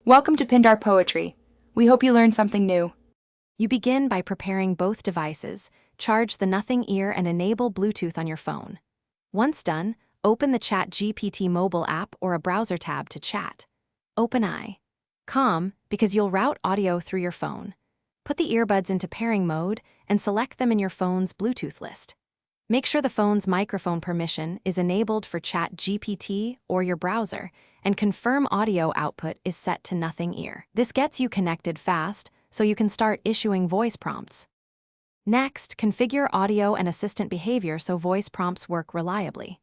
Welcome to Pindar Poetry. We hope you learned something new. You begin by preparing both devices, charge the Nothing Ear and enable Bluetooth on your phone. Once done, open the Chatgpt mobile app or a browser tab to chat. Open eye. Calm, because you'll route audio through your phone. Put the earbuds into pairing mode and select them in your phone's Bluetooth list. Make sure the phone's microphone permission is enabled for Chatgpt or your browser, and confirm audio output is set to Nothing Ear. This gets you connected fast, so you can start issuing voice prompts. Next, configure audio and assistant behavior so voice prompts work reliably.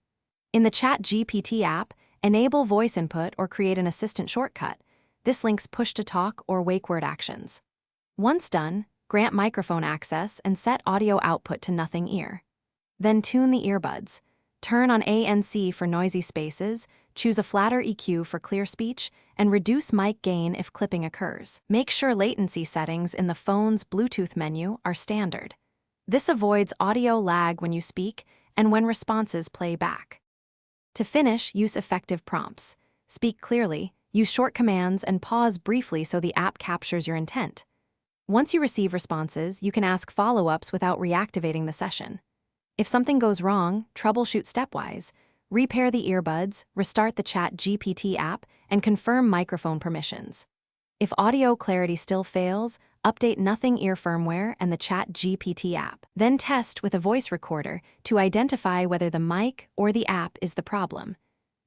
In the Chatgpt app, enable voice input or create an assistant shortcut. This links push-to-talk or wake-word actions. Once done, grant microphone access and set audio output to Nothing Ear. Then tune the earbuds. Turn on ANC for noisy spaces, choose a flatter EQ for clear speech, and reduce mic gain if clipping occurs. Make sure latency settings in the phone's Bluetooth menu are standard. This avoids audio lag when you speak and when responses play back. To finish, use effective prompts. Speak clearly, use short commands, and pause briefly so the app captures your intent. Once you receive responses, you can ask follow-ups without reactivating the session. If something goes wrong, troubleshoot stepwise. Repair the earbuds, restart the Chatgpt app, and confirm microphone permissions. If audio clarity still fails, update Nothing Ear firmware and the Chatgpt app. Then test with a voice recorder to identify whether the mic or the app is the problem.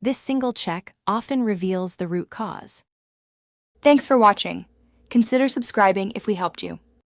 This single check often reveals the root cause. Thanks for watching. Consider subscribing if we helped you.